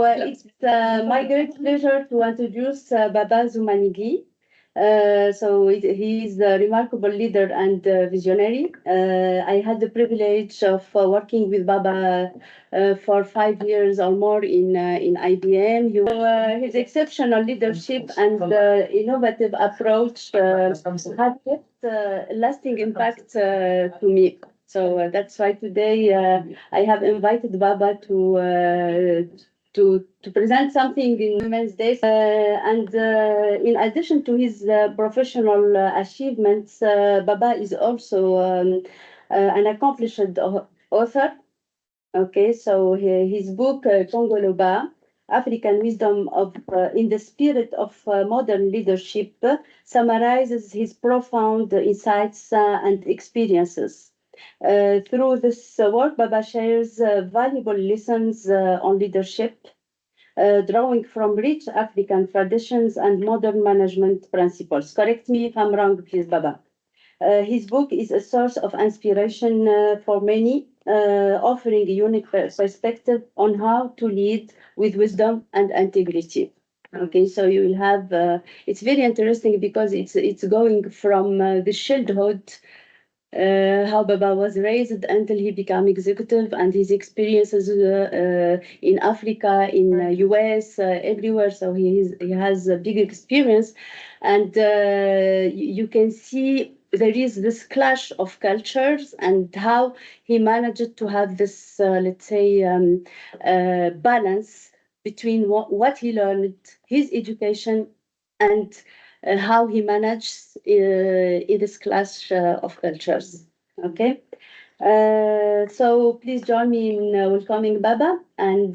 It's my great pleasure to introduce Baba Zumanigi. He is a remarkable leader and visionary. I had the privilege of working with Baba for 5 years or more in IBM. His exceptional leadership and innovative approach have kept lasting impact to me. That's why today I have invited Baba to present something in Women's Day. In addition to his professional achievements, Baba is also an accomplished author. Okay, so his book Congoloba, African Wisdom in the Spirit of Modern Leadership, summarizes his profound insights and experiences. Through this work, Baba shares valuable lessons on leadership, drawing from rich African traditions and modern management principles. Correct me if I'm wrong, please, Baba. His book is a source of inspiration for many, offering a unique perspective on how to lead with wisdom and integrity. Okay, so you will have. It's very interesting because it's going from the childhood, how Baba was raised until he became executive, and his experiences in Africa, in US, everywhere. So he has a big experience, and you can see there is this clash of cultures and how he managed to have this, let's say, balance between what he learned, his education, and how he manages in this clash of cultures. Okay. So please join me in welcoming Baba, and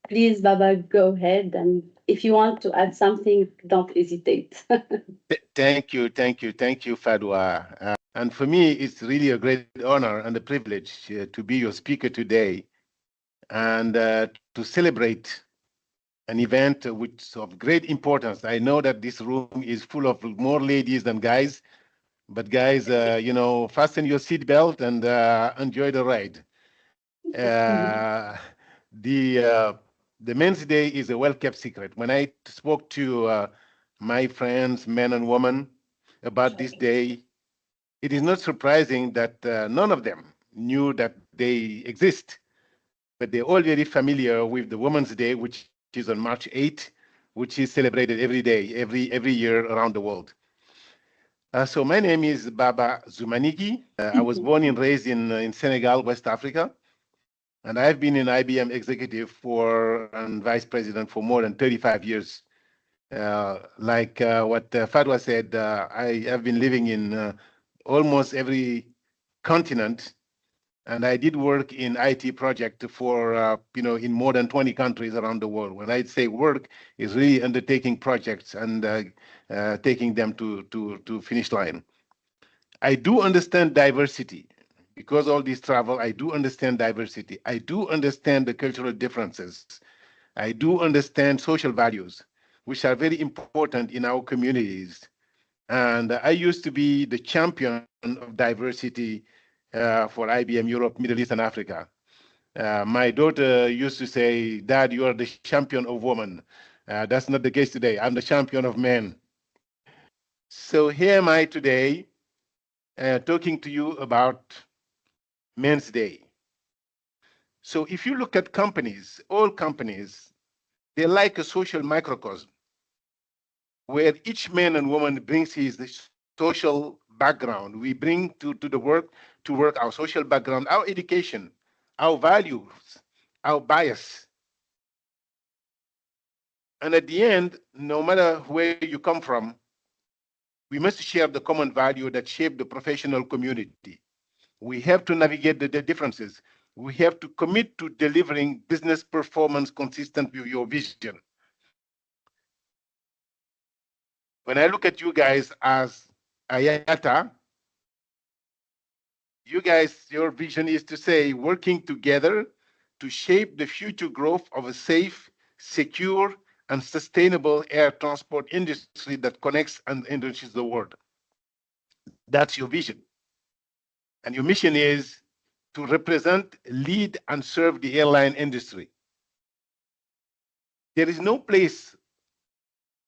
please, Baba, go ahead. And if you want to add something, don't hesitate. Thank you, Fadwa. And for me, it's really a great honor and a privilege to be your speaker today and to celebrate an event which is of great importance. I know that this room is full of more ladies than guys, but guys, fasten your seatbelt and enjoy the ride. The Men's Day is a well-kept secret. When I spoke to my friends, men and women, about this day, it is not surprising that none of them knew that they exist, but they're all very familiar with the Women's Day, which is on March 8th, which is celebrated every day, every year around the world. So my name is Baba Zumanigi. I was born and raised in Senegal, West Africa. And I've been an IBM executive and vice president for more than 35 years. What Fadwa said, I have been living in almost every continent, and I did work in IT project for, in more than 20 countries around the world. When I say work, is really undertaking projects and taking them to finish line. I do understand diversity. Because all this travel, I do understand diversity. I do understand the cultural differences. I do understand social values, which are very important in our communities. And I used to be the champion of diversity for IBM Europe, Middle East, and Africa. My daughter used to say, Dad, you are the champion of women. That's not the case today. I'm the champion of men. So here am I today talking to you about Men's Day. So if you look at companies, all companies, they're like a social microcosm where each man and woman brings his social background. We bring to the work our social background, our education, our values, our bias. And at the end, no matter where you come from, we must share the common value that shape the professional community. We have to navigate the differences. We have to commit to delivering business performance consistent with your vision. When I look at you guys as IATA, you guys, your vision is to say, working together to shape the future growth of a safe, secure, and sustainable air transport industry that connects and enriches the world. That's your vision. And your mission is to represent, lead, and serve the airline industry. There is no place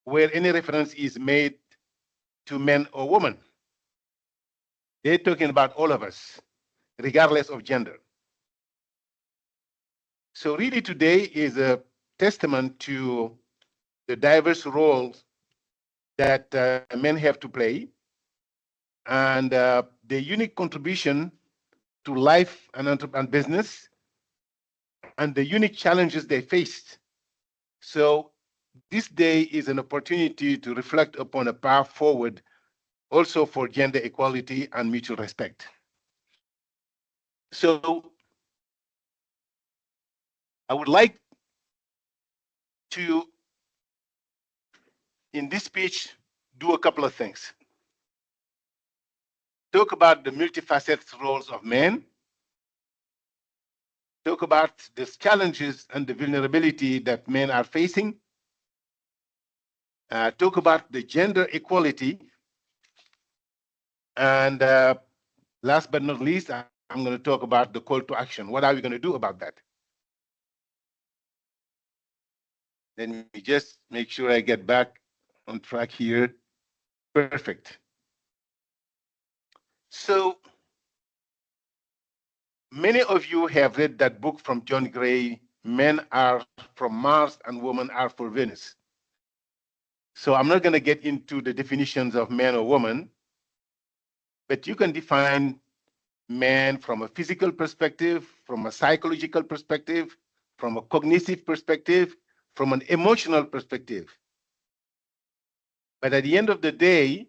where any reference is made to men or women. They're talking about all of us, regardless of gender. So really today is a testament to the diverse roles that men have to play and the unique contribution to life and business and the unique challenges they faced. So this day is an opportunity to reflect upon a path forward also for gender equality and mutual respect. So I would like to, in this speech, do a couple of things. Talk about the multifaceted roles of men, talk about the challenges and the vulnerability that men are facing, talk about the gender equality, and last but not least, I'm going to talk about the call to action. What are we going to do about that? Let me just make sure I get back on track here. Perfect. So many of you have read that book from John Gray, Men Are from Mars and Women Are for Venus. So I'm not going to get into the definitions of man or woman, but you can define man from a physical perspective, from a psychological perspective, from a cognitive perspective, from an emotional perspective. But at the end of the day,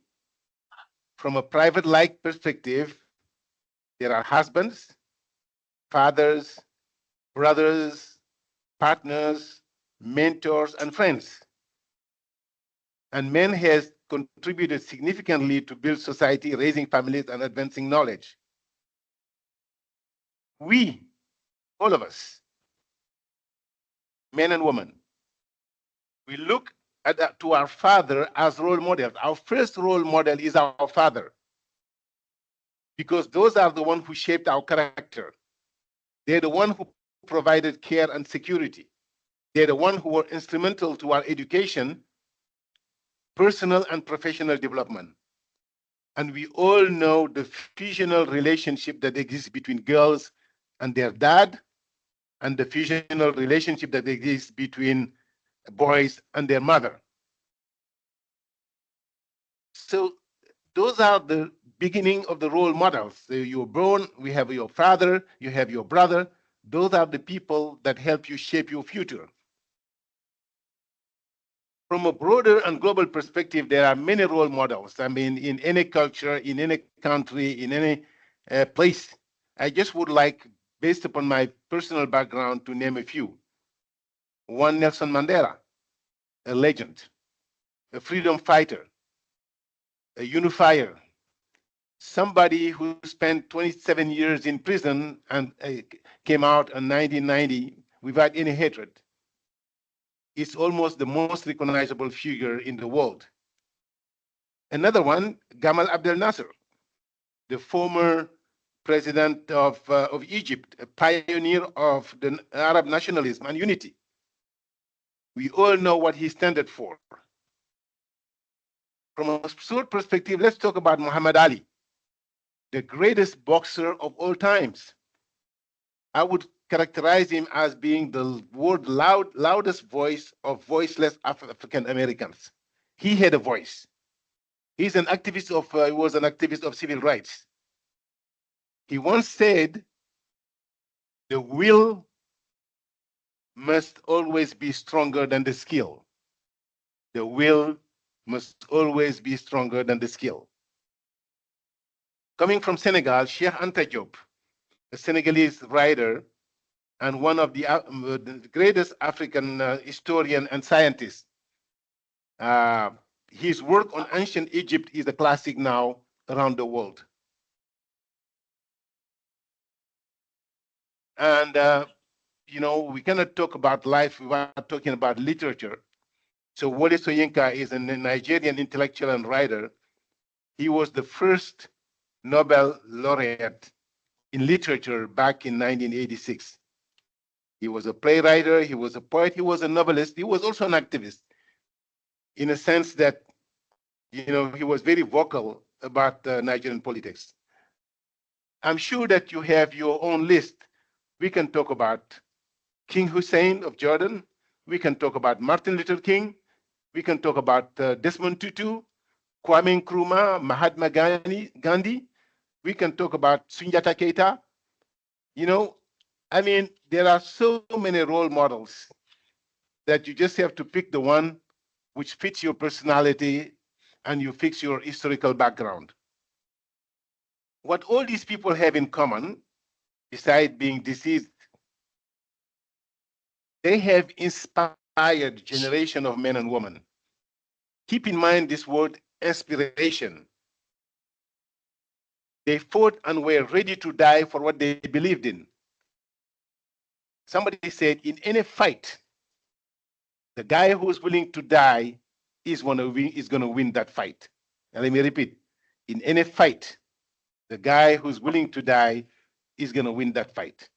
from a private life perspective, there are husbands, fathers, brothers, partners, mentors, and friends. And men has contributed significantly to build society, raising families, and advancing knowledge. We, all of us, men and women, we look to our father as role models. Our first role model is our father, because those are the ones who shaped our character. They're the ones who provided care and security. They're the ones who were instrumental to our education, personal and professional development. And we all know the fusional relationship that exists between girls and their dad, and the fusional relationship that exists between boys and their mother. So those are the beginning of the role models. So you're born, we have your father, you have your brother. Those are the people that help you shape your future. From a broader and global perspective, there are many role models. I mean, in any culture, in any country, in any place. I just would like, based upon my personal background, to name a few. One, Nelson Mandela, a legend, a freedom fighter, a unifier, somebody who spent 27 years in prison and came out in 1990 without any hatred. It's almost the most recognizable figure in the world. Another one, Gamal Abdel Nasser, the former president of Egypt, a pioneer of the Arab nationalism and unity. We all know what he stood for. From a short perspective, let's talk about Muhammad Ali, the greatest boxer of all times. I would characterize him as being the world's loudest voice of voiceless African Americans. He had a voice. He was an activist of civil rights. He once said, the will must always be stronger than the skill. The will must always be stronger than the skill. Coming from Senegal, Cheikh Anta Diop, a Senegalese writer and one of the greatest African historian and scientist. His work on ancient Egypt is a classic now around the world. And you know, we cannot talk about life without talking about literature. So Wole Soyinka is a Nigerian intellectual and writer. He was the first Nobel laureate in literature back in 1986. He was a playwright, he was a poet, he was a novelist, he was also an activist in a sense that, he was very vocal about Nigerian politics. I'm sure that you have your own list. We can talk about King Hussein of Jordan. We can talk about Martin Luther King. We can talk about Desmond Tutu, Kwame Nkrumah, Mahatma Gandhi. We can talk about Sunjata Keita. You know, I mean, there are so many role models that you just have to pick the one which fits your personality and you fix your historical background. What all these people have in common, besides being deceased, they have inspired generation of men and women. Keep in mind this word inspiration. They fought and were ready to die for what they believed in. Somebody said, in any fight, the guy who's willing to die is going to win that fight. And let me repeat, in any fight, the guy who's willing to die is going to win that fight.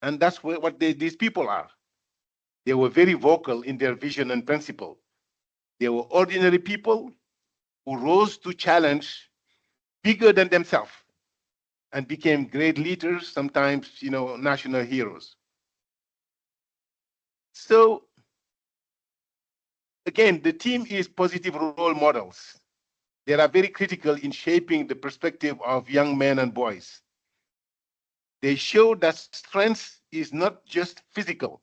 And that's what these people are. They were very vocal in their vision and principle. They were ordinary people who rose to challenge bigger than themselves and became great leaders, sometimes, national heroes. So again, the theme is positive role models. They are very critical in shaping the perspective of young men and boys. They show that strength is not just physical,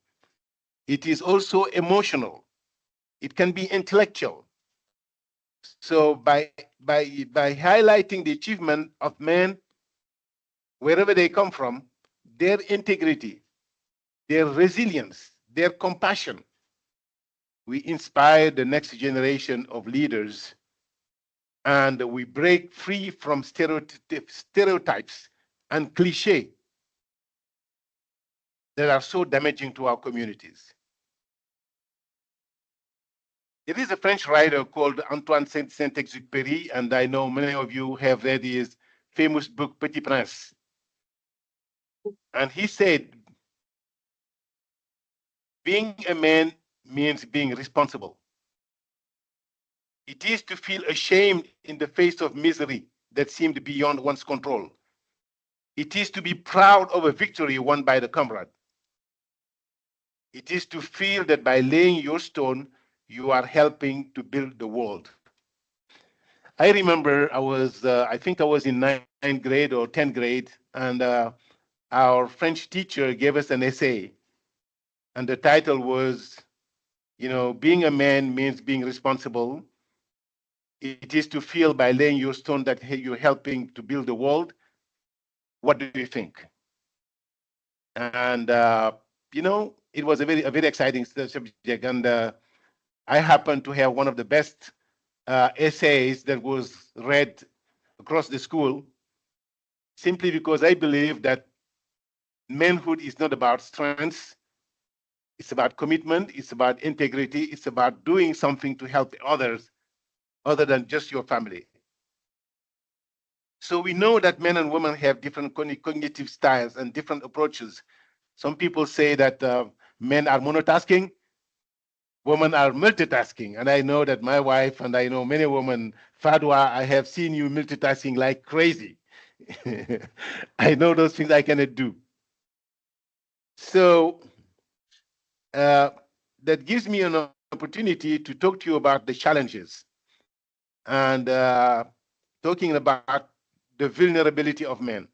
it is also emotional. It can be intellectual. So by highlighting the achievement of men wherever they come from, their integrity, their resilience, their compassion, we inspire the next generation of leaders and we break free from stereotypes and cliche that are so damaging to our communities. There is a French writer called Antoine Saint-Exupéry, and I know many of you have read his famous book, Petit Prince. And he said, being a man means being responsible. It is to feel ashamed in the face of misery that seemed beyond one's control. It is to be proud of a victory won by the comrade. It is to feel that by laying your stone, you are helping to build the world. I remember I think I was in ninth grade or 10th grade, and our French teacher gave us an essay, and the title was, being a man means being responsible. It is to feel by laying your stone that you're helping to build the world. What do you think? And it was a very exciting subject, and I happened to have one of the best essays that was read across the school, simply because I believe that manhood is not about strength. It's about commitment. It's about integrity. It's about doing something to help others other than just your family. So we know that men and women have different cognitive styles and different approaches. Some people say that men are monotasking, women are multitasking. And I know that my wife and I know many women, Fadwa, I have seen you multitasking like crazy. I know those things I cannot do. So uh, that gives me an opportunity to talk to you about the challenges and talking about the vulnerability of men.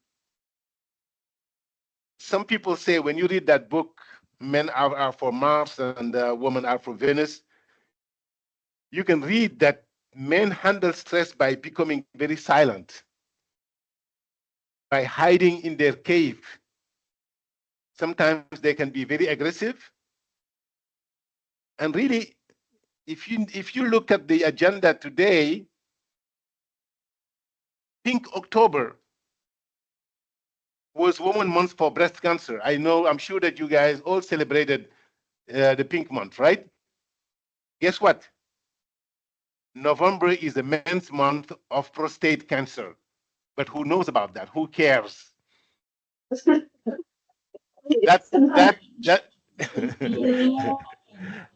Some people say when you read that book, men are for Mars and women are for Venus, you can read that men handle stress by becoming very silent, by hiding in their cave. Sometimes they can be very aggressive. And really, if you look at the agenda today, Pink October was Women Month for breast cancer. I'm sure that you guys all celebrated the Pink Month, right? Guess what? November is the men's month of prostate cancer. But who knows about that? Who cares? that that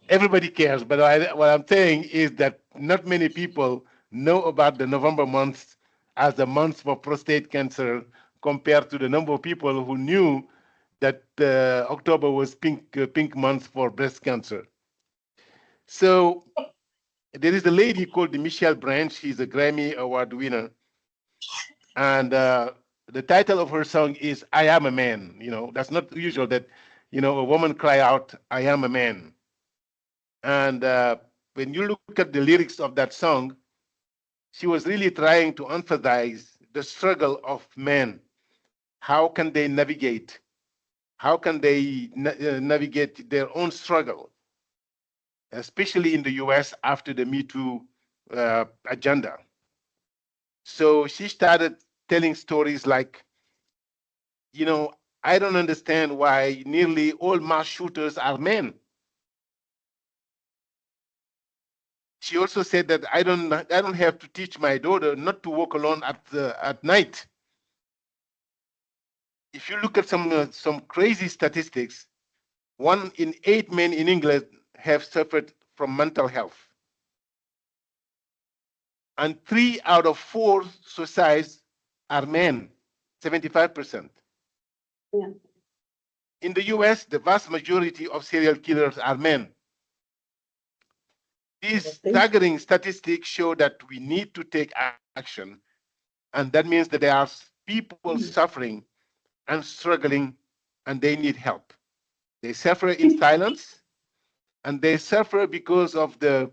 everybody cares, but what I'm saying is that not many people know about the November month as a month for prostate cancer compared to the number of people who knew that October was pink month for breast cancer. So there is a lady called Michelle Branch. She's a Grammy Award winner, and the title of her song is "I Am a Man." You know, that's not usual that a woman cry out, "I am a man." And when you look at the lyrics of that song, she was really trying to emphasize the struggle of men. How can they navigate? How can they navigate their own struggle, especially in the US after the Me Too agenda? So she started telling stories like, you know, I don't understand why nearly all mass shooters are men. She also said that I don't have to teach my daughter not to walk alone at night. If you look at some crazy statistics, 1 in 8 men in England have suffered from mental health, and 3 out of 4 suicides are men, 75%. Yeah. In the US, the vast majority of serial killers are men. These staggering statistics show that we need to take action, and that means that there are people suffering and struggling, and they need help. They suffer in silence, and they suffer because of the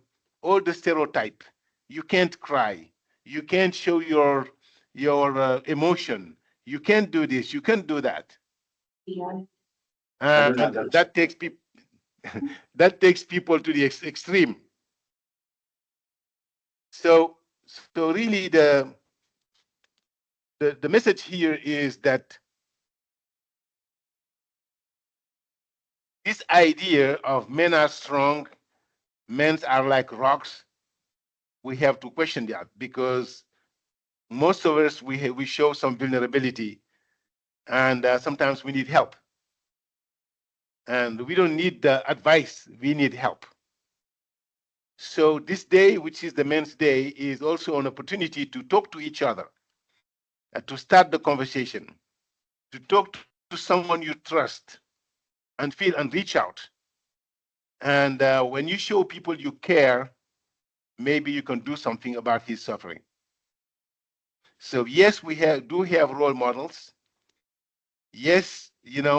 stereotype. You can't cry, you can't show your emotion, you can't do this, you can't do that. Yeah. And that takes people that takes people to the extreme. So really the message here is that this idea of men are strong, men are like rocks, we have to question that, because most of us we show some vulnerability, and sometimes we need help, and we don't need advice, we need help. So this day, which is the Men's Day, is also an opportunity to talk to each other, to start the conversation, to talk to someone you trust and feel and reach out. And when you show people you care, maybe you can do something about his suffering. So yes, do have role models. Yes, it's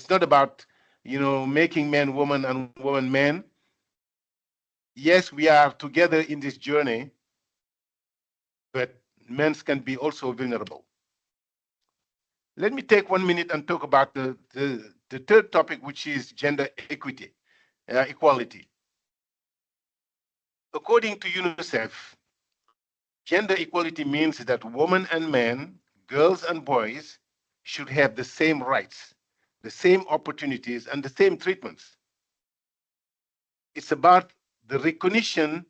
not about making men woman and woman man. Yes, we are together in this journey, but men can be also vulnerable. Let me take 1 minute and talk about the third topic, which is gender equality. According to UNICEF, gender equality means that women and men, girls and boys should have the same rights, the same opportunities, and the same treatments. It's about the recognition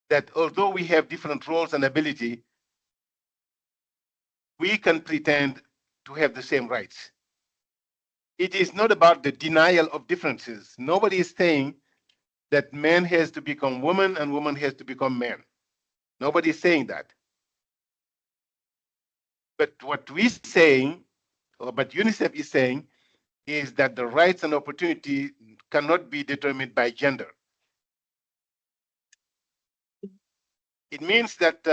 that although we have different roles and ability, we can pretend to have the same rights. It is not about the denial of differences. Nobody is saying that man has to become woman and woman has to become man. Nobody is saying that. But what we're saying, or what UNICEF is saying, is that the rights and opportunity cannot be determined by gender. It means that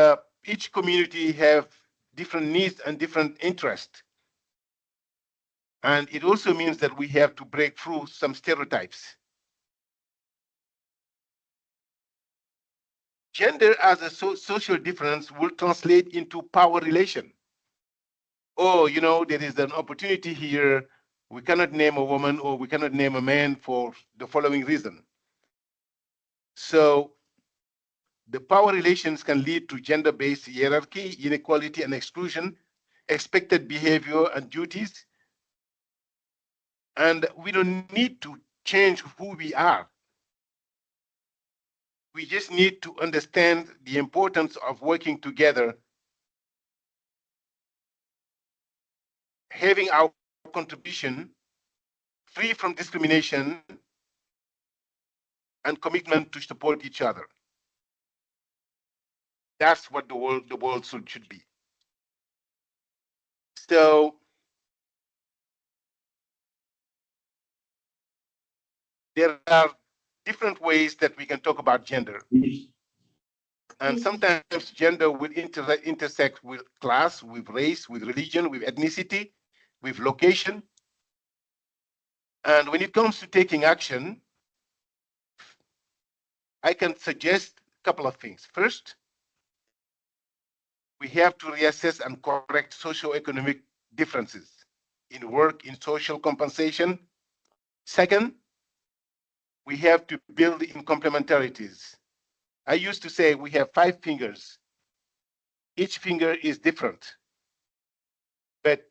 each community have different needs and different interests. And it also means that we have to break through some stereotypes. Gender as a social difference will translate into power relation. Oh, there is an opportunity here. We cannot name a woman or we cannot name a man for the following reason. So the power relations can lead to gender-based hierarchy, inequality and exclusion, expected behavior and duties. And we don't need to change who we are. We just need to understand the importance of working together having our contribution free from discrimination and commitment to support each other. That's what the world should be. So there are different ways that we can talk about gender. And sometimes gender will intersect with class, with race, with religion, with ethnicity, with location. And when it comes to taking action, I can suggest a couple of things. First, we have to reassess and correct socioeconomic differences in work, in social compensation. Second, we have to build in complementarities. I used to say we have 5 fingers. Each finger is different, but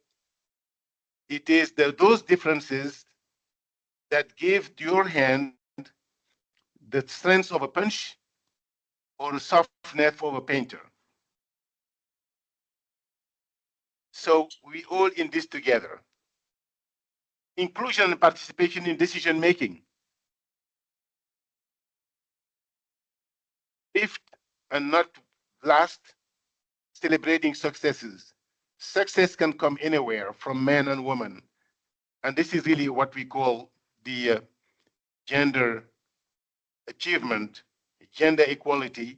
it is those differences that give your hand the strength of a punch or the softness of a painter. So we all in this together. Inclusion and participation in decision making. Fifth and not last, celebrating successes. Success can come anywhere from men and women. And this is really what we call the gender achievement, gender equality,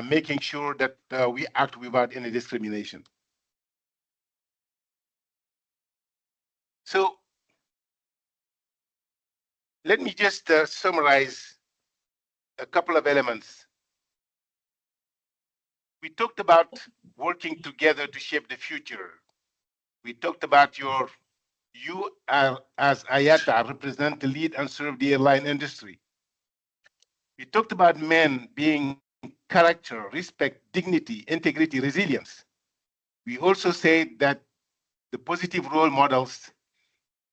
making sure that we act without any discrimination. So let me just summarize a couple of elements. We talked about working together to shape the future. We talked about you as IATA represent the lead and serve the airline industry. We talked about men being character, respect, dignity, integrity, resilience. We also said that the positive role models,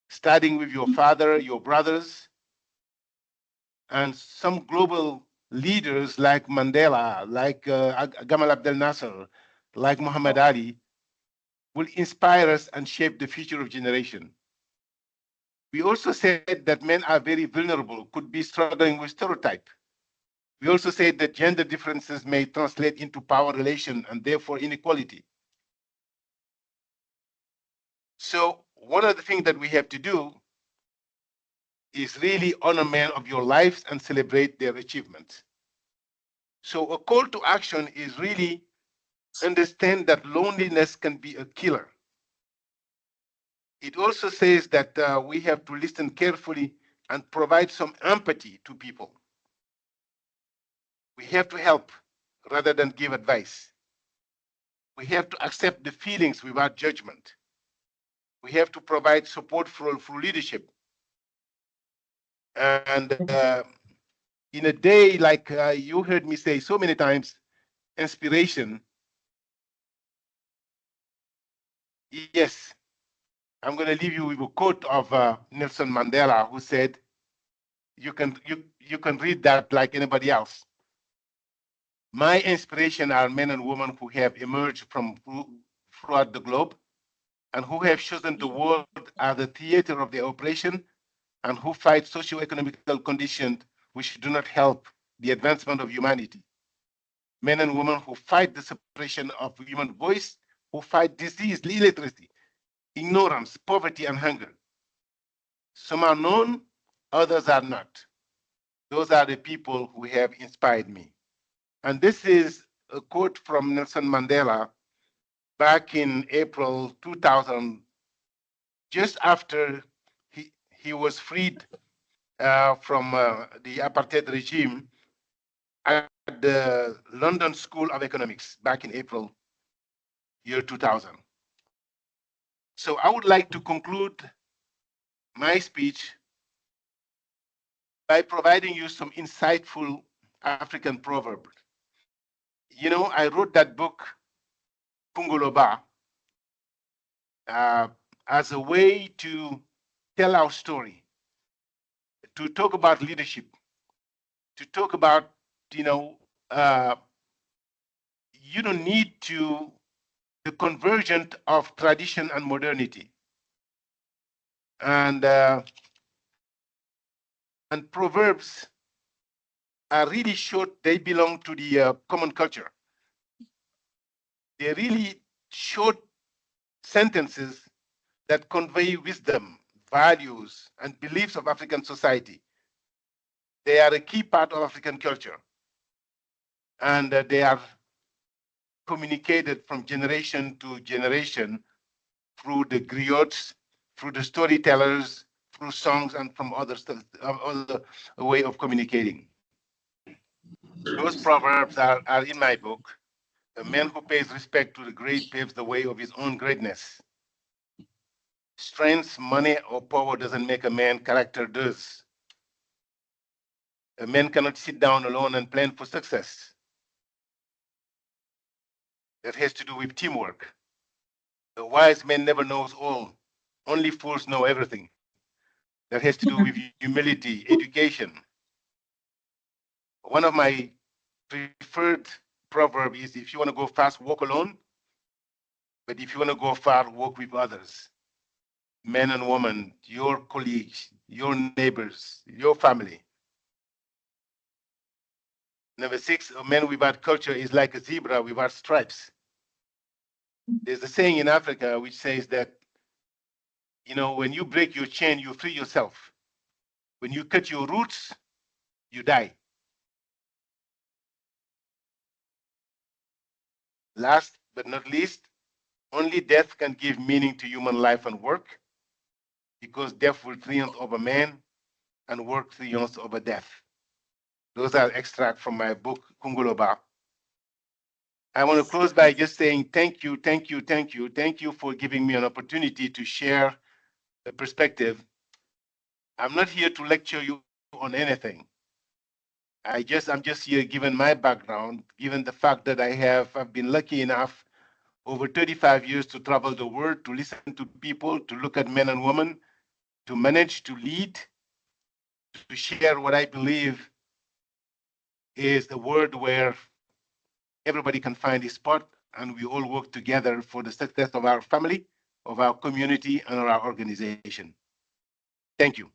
starting with your father, your brothers, and some global leaders like Mandela, like Gamal Abdel Nasser, like Muhammad Ali, will inspire us and shape the future of generation. We also said that men are very vulnerable, could be struggling with stereotype. We also said that gender differences may translate into power relation and therefore inequality. So one of the things that we have to do is really honor men of your lives and celebrate their achievements. So a call to action is really understand that loneliness can be a killer. It also says that we have to listen carefully and provide some empathy to people. We have to help rather than give advice. We have to accept the feelings without judgment. We have to provide support through leadership. And in a day like you heard me say so many times, inspiration, yes, I'm going to leave you with a quote of Nelson Mandela, who said, you can read that like anybody else. My inspiration are men and women who have emerged from throughout the globe and who have chosen the world as the theater of their operation and who fight socio-economical conditions which do not help the advancement of humanity. Men and women who fight the suppression of human voice, who fight disease, illiteracy, ignorance, poverty, and hunger. Some are known, others are not. Those are the people who have inspired me. And this is a quote from Nelson Mandela back in April 2000, just after he was freed from the apartheid regime at the London School of Economics back in April year 2000. So I would like to conclude my speech by providing you some insightful African proverbs. You know, I wrote that book, Pungoloba, uh, as a way to tell our story, to talk about leadership, to talk about, you know, you don't need to the convergence of tradition and modernity. And proverbs are really short. They belong to the common culture. They're really short sentences that convey wisdom, values, and beliefs of African society. They are a key part of African culture, and they are communicated from generation to generation through the griots, through the storytellers, through songs, and from other way of communicating. Those proverbs are in my book. A man who pays respect to the great paves the way of his own greatness. Strength, money, or power doesn't make a man, character does. A man cannot sit down alone and plan for success. That has to do with teamwork. A wise man never knows all. Only fools know everything. That has to do with humility, education. One of my preferred proverb is if you want to go fast, walk alone. But if you want to go far, walk with others. Men and women, your colleagues, your neighbors, your family. Number 6, a man without culture is like a zebra without stripes. There's a saying in Africa which says that, when you break your chain, you free yourself. When you cut your roots, you die. Last but not least, only death can give meaning to human life and work, because death will triumph over man and work triumphs over death. Those are extracts from my book, Kungoloba. I want to close by just saying thank you, thank you, thank you. Thank you for giving me an opportunity to share a perspective. I'm not here to lecture you on anything. I'm just here given my background, given the fact that I've been lucky enough over 35 years to travel the world, to listen to people, to look at men and women, to manage, to lead, to share what I believe is the world where everybody can find his spot and we all work together for the success of our family, of our community, and of our organization. Thank you.